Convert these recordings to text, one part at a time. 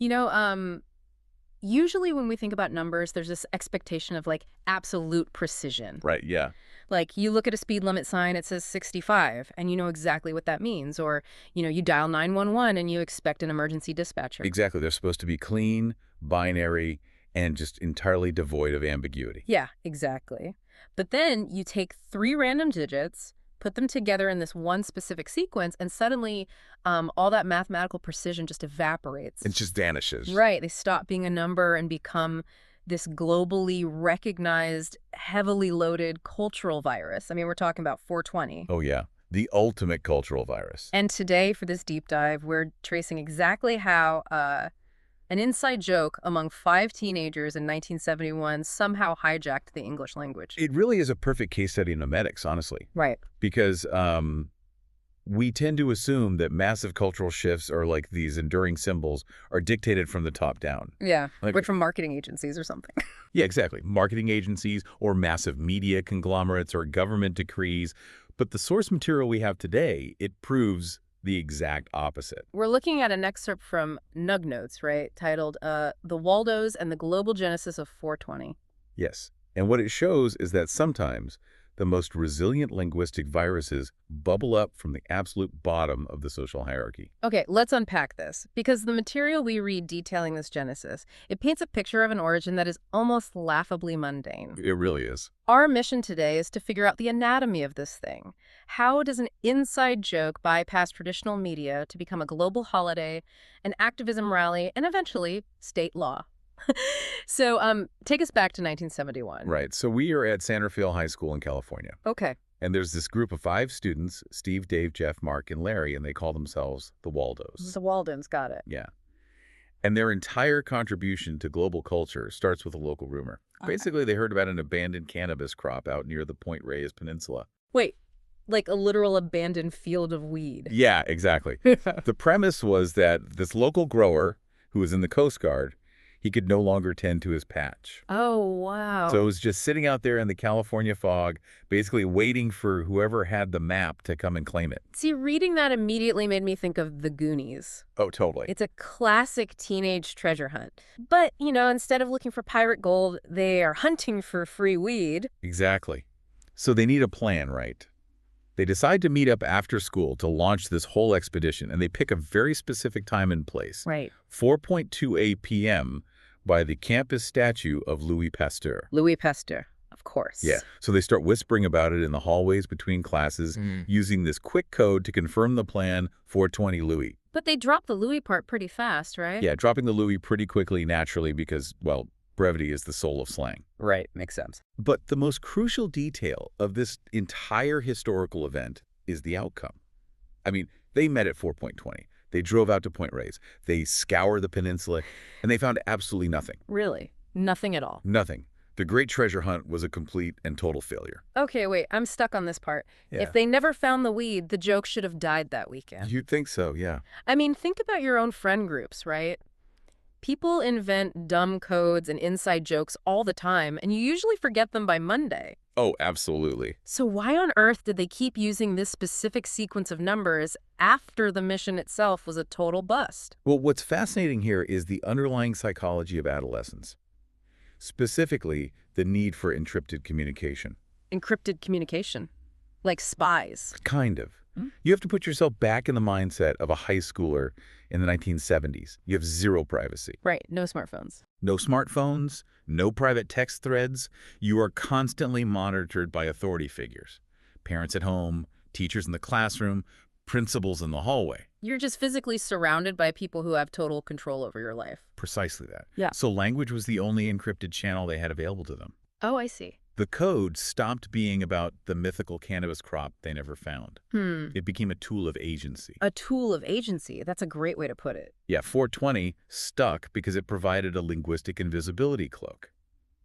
You know, usually when we think about numbers, there's this expectation of like absolute precision. Right, yeah. Like you look at a speed limit sign, it says 65, and you know exactly what that means. Or, you know, you dial 911 and you expect an emergency dispatcher. Exactly. They're supposed to be clean, binary, and just entirely devoid of ambiguity. Yeah, exactly. But then you take three random digits, put them together in this one specific sequence, and suddenly all that mathematical precision just evaporates. It just vanishes. Right. They stop being a number and become this globally recognized, heavily loaded cultural virus. I mean, we're talking about 420. Oh, yeah. The ultimate cultural virus. And today, for this deep dive, we're tracing exactly how an inside joke among 5 teenagers in 1971 somehow hijacked the English language. It really is a perfect case study in nomadics, honestly. Right. Because we tend to assume that massive cultural shifts or like these enduring symbols are dictated from the top down. Yeah, Like, from marketing agencies or something. yeah, exactly. Marketing agencies or massive media conglomerates or government decrees. But the source material we have today, it proves the exact opposite. We're looking at an excerpt from Nug Notes, right, titled The Waldos and the Global Genesis of 420. Yes. And what it shows is that sometimes the most resilient linguistic viruses bubble up from the absolute bottom of the social hierarchy. Okay, let's unpack this, because the material we read detailing this genesis, it paints a picture of an origin that is almost laughably mundane. It really is. Our mission today is to figure out the anatomy of this thing. How does an inside joke bypass traditional media to become a global holiday, an activism rally, and eventually state law? So, take us back to 1971. Right. So we are at San Rafael High School in California. Okay. And there's this group of 5 students, Steve, Dave, Jeff, Mark, and Larry, and they call themselves the Waldos. The Waldens, got it. Yeah. And their entire contribution to global culture starts with a local rumor. Okay. Basically, they heard about an abandoned cannabis crop out near the Point Reyes Peninsula. Wait, like a literal abandoned field of weed. Yeah, exactly. The premise was that this local grower, who was in the Coast Guard, he could no longer tend to his patch. Oh, wow. So it was just sitting out there in the California fog, basically waiting for whoever had the map to come and claim it. See, reading that immediately made me think of The Goonies. Oh, totally. It's a classic teenage treasure hunt. But, you know, instead of looking for pirate gold, they are hunting for free weed. Exactly. So they need a plan, right? They decide to meet up after school to launch this whole expedition, and they pick a very specific time and place. Right. 4:28 p.m. by the campus statue of Louis Pasteur. Louis Pasteur, of course. Yeah. So they start whispering about it in the hallways between classes, using this quick code to confirm the plan, 420 Louis. But they drop the Louis part pretty fast, right? Yeah, dropping the Louis pretty quickly, naturally, because, well, brevity is the soul of slang. Right, makes sense. But the most crucial detail of this entire historical event is the outcome. I mean, they met at 4:20. They drove out to Point Reyes. They scoured the peninsula, and they found absolutely nothing. Really? Nothing at all? Nothing. The great treasure hunt was a complete and total failure. Okay, wait, I'm stuck on this part. Yeah. If they never found the weed, the joke should have died that weekend. You'd think so, yeah. I mean, think about your own friend groups, right? People invent dumb codes and inside jokes all the time, and you usually forget them by Monday. Oh, absolutely. So why on earth did they keep using this specific sequence of numbers after the mission itself was a total bust? Well, what's fascinating here is the underlying psychology of adolescence. Specifically, the need for encrypted communication. Encrypted communication. Like spies. Kind of. You have to put yourself back in the mindset of a high schooler in the 1970s. You have zero privacy. Right, no smartphones. No smartphones, no private text threads. You are constantly monitored by authority figures. Parents at home, teachers in the classroom, principals in the hallway. You're just physically surrounded by people who have total control over your life. Precisely that. Yeah. So language was the only encrypted channel they had available to them. Oh, I see. The code stopped being about the mythical cannabis crop they never found. It became a tool of agency. A tool of agency. That's a great way to put it. Yeah, 420 stuck because it provided a linguistic invisibility cloak.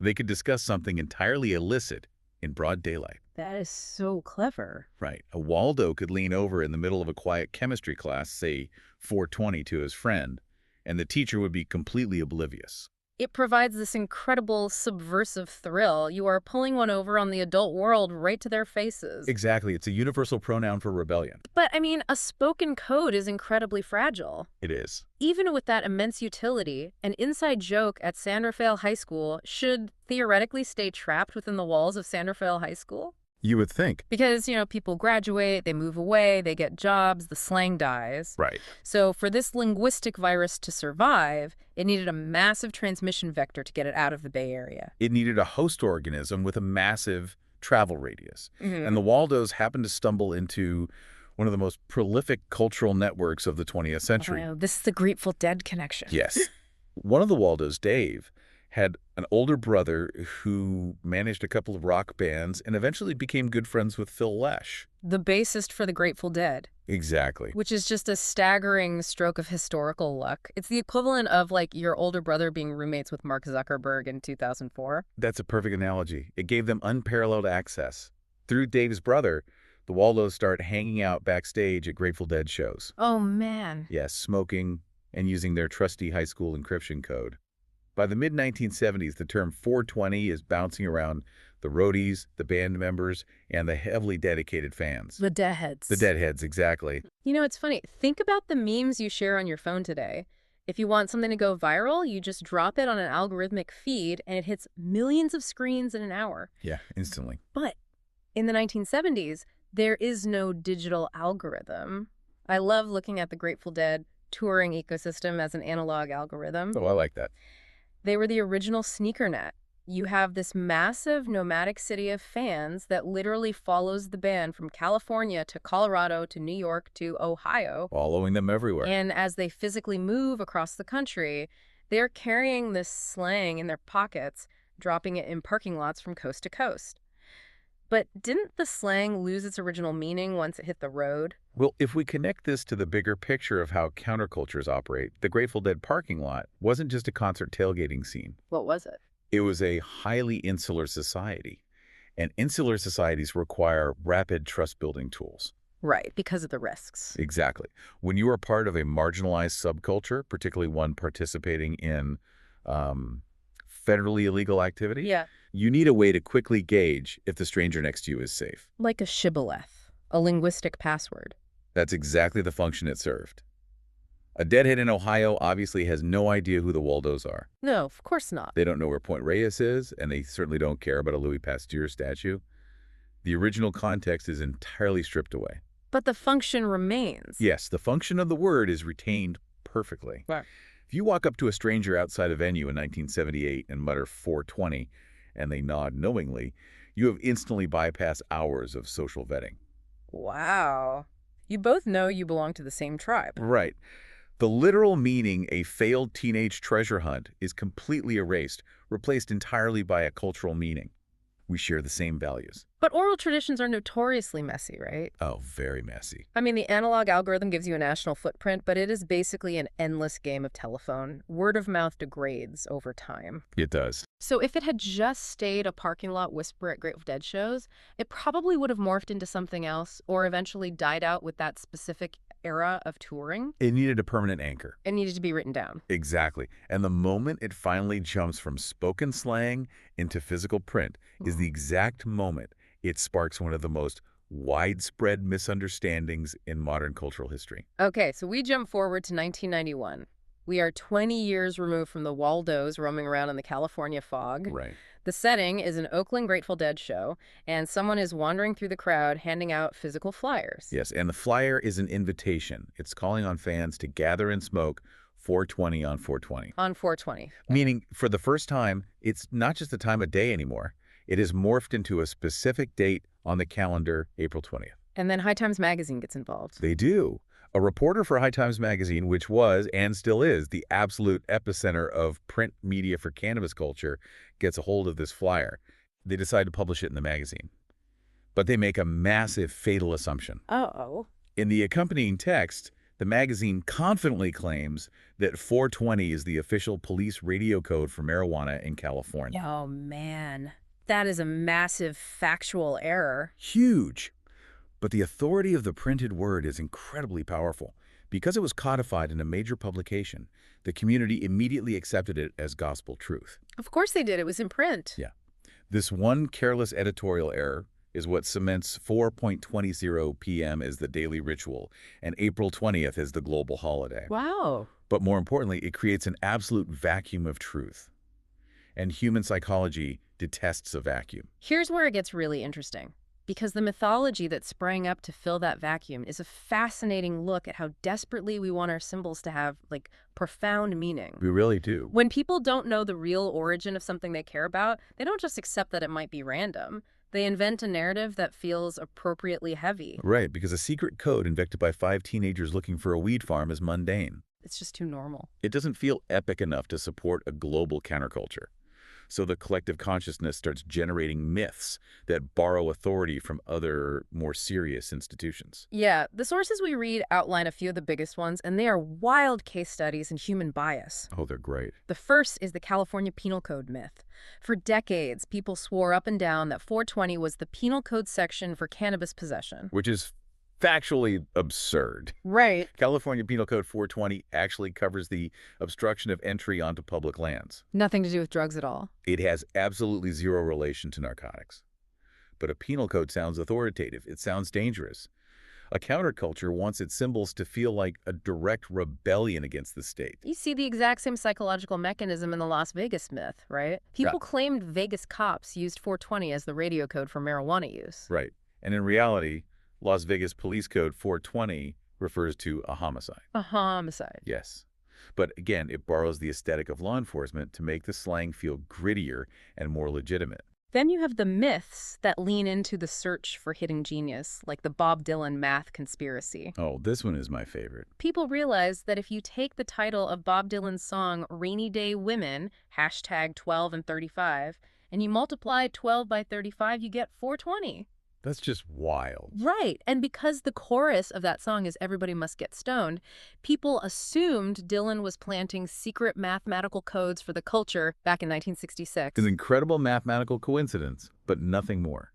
They could discuss something entirely illicit in broad daylight. That is so clever. Right. A Waldo could lean over in the middle of a quiet chemistry class, say 420 to his friend, and the teacher would be completely oblivious. It provides this incredible subversive thrill. You are pulling one over on the adult world right to their faces. Exactly. It's a universal pronoun for rebellion. But, I mean, a spoken code is incredibly fragile. It is. Even with that immense utility, an inside joke at San Rafael High School should theoretically stay trapped within the walls of San Rafael High School. You would think. Because, people graduate, they move away, they get jobs, the slang dies. Right. So for this linguistic virus to survive, it needed a massive transmission vector to get it out of the Bay Area. It needed a host organism with a massive travel radius. And the Waldos happened to stumble into one of the most prolific cultural networks of the 20th century. Oh, this is the Grateful Dead connection. Yes. One of the Waldos, Dave, had an older brother who managed a couple of rock bands and eventually became good friends with Phil Lesh. The bassist for the Grateful Dead. Exactly. Which is just a staggering stroke of historical luck. It's the equivalent of, your older brother being roommates with Mark Zuckerberg in 2004. That's a perfect analogy. It gave them unparalleled access. Through Dave's brother, the Waldos start hanging out backstage at Grateful Dead shows. Oh, man. Yes, smoking and using their trusty high school encryption code. By the mid-1970s, the term 420 is bouncing around the roadies, the band members, and the heavily dedicated fans. The Deadheads. The Deadheads, exactly. It's funny. Think about the memes you share on your phone today. If you want something to go viral, you just drop it on an algorithmic feed, and it hits millions of screens in an hour. Yeah, instantly. But in the 1970s, there is no digital algorithm. I love looking at the Grateful Dead touring ecosystem as an analog algorithm. Oh, I like that. They were the original sneaker net. You have this massive nomadic city of fans that literally follows the band from California to Colorado to New York to Ohio. Following them everywhere. And as they physically move across the country, they're carrying this slang in their pockets, dropping it in parking lots from coast to coast. But didn't the slang lose its original meaning once it hit the road? Well, if we connect this to the bigger picture of how countercultures operate, the Grateful Dead parking lot wasn't just a concert tailgating scene. What was it? It was a highly insular society, and insular societies require rapid trust-building tools. Right, because of the risks. Exactly. When you are part of a marginalized subculture, particularly one participating in federally illegal activity, Yeah. you need a way to quickly gauge if the stranger next to you is safe. Like a shibboleth, a linguistic password. That's exactly the function it served. A deadhead in Ohio obviously has no idea who the Waldos are. No, of course not. They don't know where Point Reyes is, and they certainly don't care about a Louis Pasteur statue. The original context is entirely stripped away. But the function remains. Yes, the function of the word is retained perfectly. Right. If you walk up to a stranger outside a venue in 1978 and mutter 420, and they nod knowingly, you have instantly bypassed hours of social vetting. Wow. You both know you belong to the same tribe. Right. The literal meaning, a failed teenage treasure hunt, is completely erased, replaced entirely by a cultural meaning. We share the same values. But oral traditions are notoriously messy, right? Oh, very messy. I mean, the analog algorithm gives you a national footprint, but it is basically an endless game of telephone. Word of mouth degrades over time. It does. So if it had just stayed a parking lot whisper at Grateful Dead shows, it probably would have morphed into something else or eventually died out with that specific era of touring. It needed a permanent anchor. It needed to be written down. Exactly. And the moment it finally jumps from spoken slang into physical print is the exact moment it sparks one of the most widespread misunderstandings in modern cultural history. Okay, so we jump forward to 1991. We are 20 years removed from the Waldos roaming around in the California fog. Right. The setting is an Oakland Grateful Dead show, and someone is wandering through the crowd handing out physical flyers. Yes, and the flyer is an invitation. It's calling on fans to gather and smoke 420 on 420. On 420. Meaning, for the first time, it's not just a time of day anymore. It is morphed into a specific date on the calendar, April 20th. And then High Times Magazine gets involved. They do. A reporter for High Times Magazine, which was and still is the absolute epicenter of print media for cannabis culture, gets a hold of this flyer. They decide to publish it in the magazine. But they make a massive fatal assumption. Uh-oh. In the accompanying text, the magazine confidently claims that 420 is the official police radio code for marijuana in California. Oh, man. That is a massive factual error. Huge. But the authority of the printed word is incredibly powerful. Because it was codified in a major publication, The community immediately accepted it as gospel truth. Of course they did. It was in print. Yeah. This one careless editorial error is what cements 4:20 p.m. as the daily ritual and April 20th as the global holiday. Wow. But more importantly, it creates an absolute vacuum of truth. And human psychology detests a vacuum. Here's where it gets really interesting. Because the mythology that sprang up to fill that vacuum is a fascinating look at how desperately we want our symbols to have, like, profound meaning. We really do. When people don't know the real origin of something they care about, they don't just accept that it might be random. They invent a narrative that feels appropriately heavy. Right, because a secret code invented by 5 teenagers looking for a weed farm is mundane. It's just too normal. It doesn't feel epic enough to support a global counterculture. So the collective consciousness starts generating myths that borrow authority from other, more serious institutions. Yeah, the sources we read outline a few of the biggest ones, and they are wild case studies in human bias. Oh, they're great. The first is the California Penal Code myth. For decades, people swore up and down that 420 was the Penal Code section for cannabis possession. Which is factually absurd. Right. California Penal Code 420 actually covers the obstruction of entry onto public lands. Nothing to do with drugs at all. It has absolutely zero relation to narcotics. But a penal code sounds authoritative. It sounds dangerous. A counterculture wants its symbols to feel like a direct rebellion against the state. You see the exact same psychological mechanism in the Las Vegas myth, right? People claimed Vegas cops used 420 as the radio code for marijuana use. Right. And in reality, Las Vegas Police Code 420 refers to a homicide. A homicide. Yes. But again, it borrows the aesthetic of law enforcement to make the slang feel grittier and more legitimate. Then you have the myths that lean into the search for hidden genius, like the Bob Dylan math conspiracy. Oh, this one is my favorite. People realize that if you take the title of Bob Dylan's song Rainy Day Women, hashtag 12 and 35, and you multiply 12 by 35, you get 420. That's just wild. Right. And because the chorus of that song is Everybody Must Get Stoned, people assumed Dylan was planting secret mathematical codes for the culture back in 1966. An incredible mathematical coincidence, but nothing more.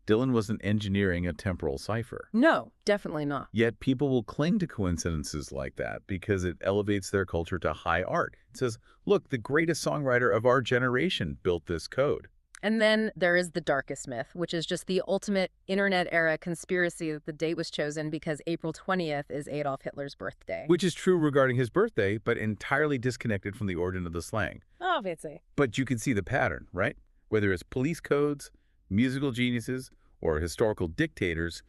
Dylan wasn't engineering a temporal cipher. No, definitely not. Yet people will cling to coincidences like that because it elevates their culture to high art. It says, look, the greatest songwriter of our generation built this code. And then there is the darkest myth, which is just the ultimate internet-era conspiracy that the date was chosen because April 20th is Adolf Hitler's birthday. Which is true regarding his birthday, but entirely disconnected from the origin of the slang. Obviously. But you can see the pattern, right? Whether it's police codes, musical geniuses, or historical dictators,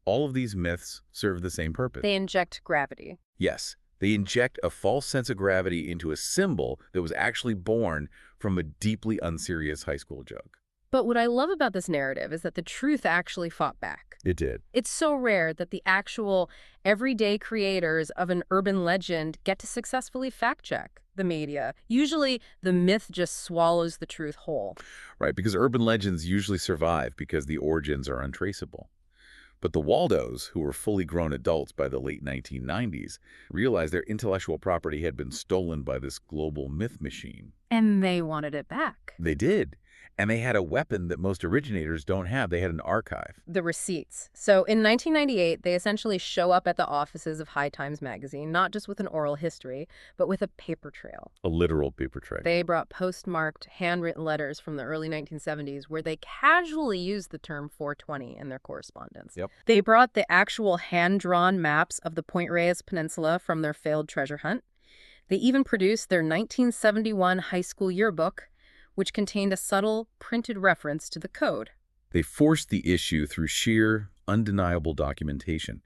all of these myths serve the same purpose. They inject gravity. Yes. They inject a false sense of gravity into a symbol that was actually born from a deeply unserious high school joke. But what I love about this narrative is that the truth actually fought back. It did. It's so rare that the actual everyday creators of an urban legend get to successfully fact-check the media. Usually, the myth just swallows the truth whole. Right, because urban legends usually survive because the origins are untraceable. But the Waldos, who were fully grown adults by the late 1990s, realized their intellectual property had been stolen by this global myth machine. And they wanted it back. They did. And they had a weapon that most originators don't have. They had an archive. The receipts. So in 1998, they essentially show up at the offices of High Times magazine, not just with an oral history, but with a paper trail. A literal paper trail. They brought postmarked, handwritten letters from the early 1970s where they casually used the term 420 in their correspondence. Yep. They brought the actual hand-drawn maps of the Point Reyes Peninsula from their failed treasure hunt. They even produced their 1971 high school yearbook, which contained a subtle, printed reference to the code. They forced the issue through sheer, undeniable documentation.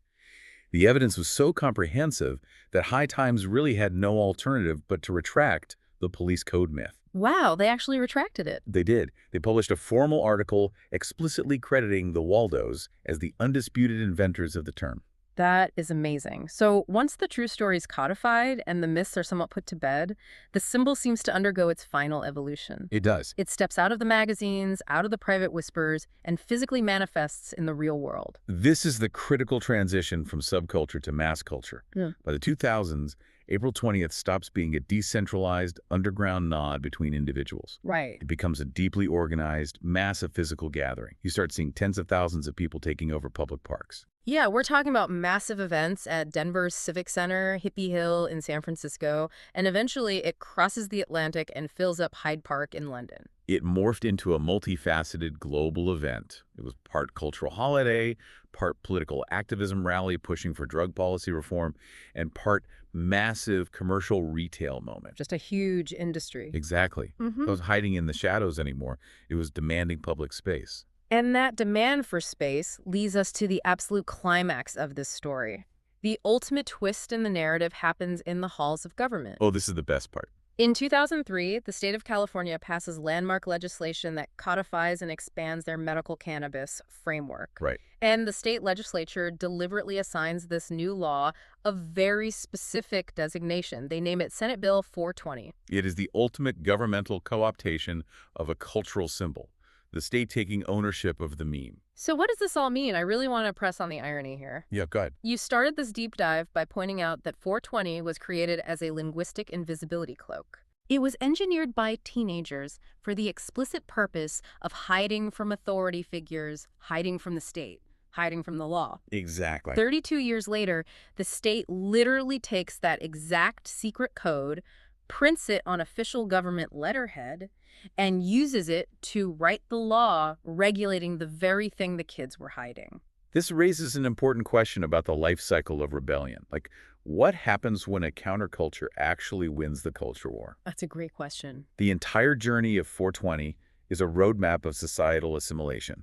The evidence was so comprehensive that High Times really had no alternative but to retract the police code myth. Wow, they actually retracted it. They did. They published a formal article explicitly crediting the Waldos as the undisputed inventors of the term. That is amazing. So once the true story is codified and the myths are somewhat put to bed, the symbol seems to undergo its final evolution. It does. It steps out of the magazines, out of the private whispers, and physically manifests in the real world. This is the critical transition from subculture to mass culture. Yeah. By the 2000s, April 20th stops being a decentralized, underground nod between individuals. Right. It becomes a deeply organized, massive physical gathering. You start seeing tens of thousands of people taking over public parks. Yeah, we're talking about massive events at Denver's Civic Center, Hippie Hill in San Francisco, and eventually it crosses the Atlantic and fills up Hyde Park in London. It morphed into a multifaceted global event. It was part cultural holiday, part political activism rally pushing for drug policy reform, and part massive commercial retail moment. Just a huge industry. Exactly. It was hiding in the shadows anymore. It was demanding public space. And that demand for space leads us to the absolute climax of this story. The ultimate twist in the narrative happens in the halls of government. Oh, this is the best part. In 2003, the state of California passes landmark legislation that codifies and expands their medical cannabis framework. Right. And the state legislature deliberately assigns this new law a very specific designation. They name it Senate Bill 420. It is the ultimate governmental co-optation of a cultural symbol, the state taking ownership of the meme. So what does this all mean? I really want to press on the irony here. Yeah, go ahead. You started this deep dive by pointing out that 420 was created as a linguistic invisibility cloak. It was engineered by teenagers for the explicit purpose of hiding from authority figures, hiding from the state, hiding from the law. Exactly. 32 years later, the state literally takes that exact secret code, prints it on official government letterhead, and uses it to write the law regulating the very thing the kids were hiding. This raises an important question about the life cycle of rebellion. Like, what happens when a counterculture actually wins the culture war? That's a great question. The entire journey of 420 is a roadmap of societal assimilation.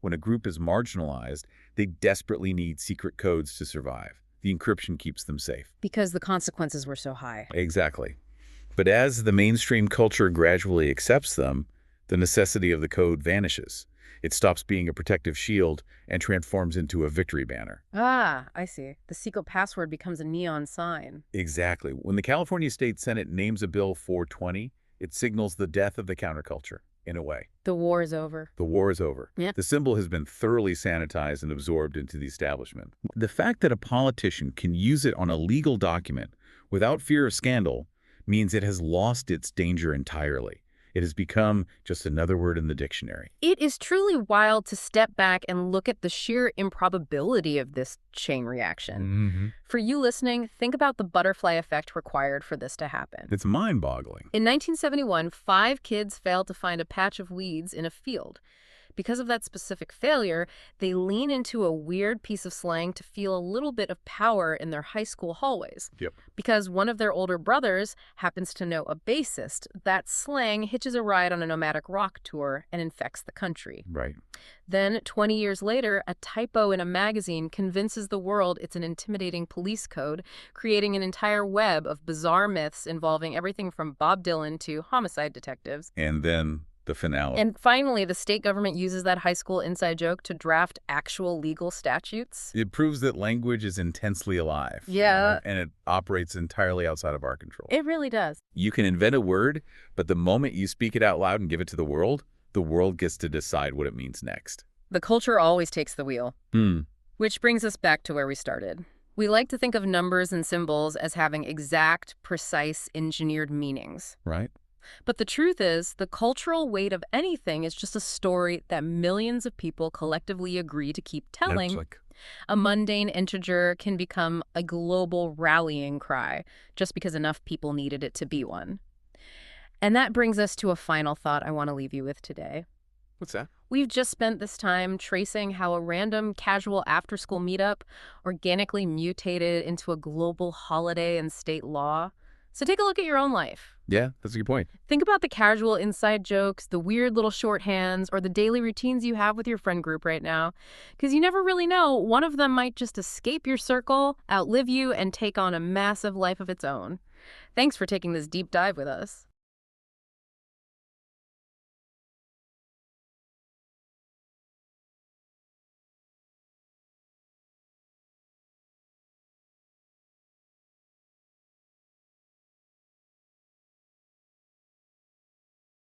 When a group is marginalized, they desperately need secret codes to survive. The encryption keeps them safe. Because the consequences were so high. Exactly. But as the mainstream culture gradually accepts them, the necessity of the code vanishes. It stops being a protective shield and transforms into a victory banner. Ah, I see. The secret password becomes a neon sign. Exactly. When the California State Senate names a Bill 420, it signals the death of the counterculture, in a way. The war is over. The war is over. Yeah. The symbol has been thoroughly sanitized and absorbed into the establishment. The fact that a politician can use it on a legal document without fear of scandal means it has lost its danger entirely. It has become just another word in the dictionary. It is truly wild to step back and look at the sheer improbability of this chain reaction. For you listening, think about the butterfly effect required for this to happen. It's mind-boggling. In 1971, 5 kids failed to find a patch of weeds in a field. Because of that specific failure, they lean into a weird piece of slang to feel a little bit of power in their high school hallways. Yep. Because one of their older brothers happens to know a bassist, that slang hitches a ride on a nomadic rock tour and infects the country. Right. Then, 20 years later, a typo in a magazine convinces the world it's an intimidating police code, creating an entire web of bizarre myths involving everything from Bob Dylan to homicide detectives. And then the finale. And finally, the state government uses that high school inside joke to draft actual legal statutes. It proves that language is intensely alive. Yeah. And it operates entirely outside of our control. It really does. You can invent a word, but the moment you speak it out loud and give it to the world gets to decide what it means next. The culture always takes the wheel. Which brings us back to where we started. We like to think of numbers and symbols as having exact, precise, engineered meanings. Right? But the truth is, the cultural weight of anything is just a story that millions of people collectively agree to keep telling. That's like... A mundane integer can become a global rallying cry just because enough people needed it to be one. And that brings us to a final thought I want to leave you with today. What's that? We've just spent this time tracing how a random casual after-school meetup organically mutated into a global holiday and state law. So take a look at your own life. Yeah, that's a good point. Think about the casual inside jokes, the weird little shorthands, or the daily routines you have with your friend group right now. Because you never really know, one of them might just escape your circle, outlive you, and take on a massive life of its own. Thanks for taking this deep dive with us.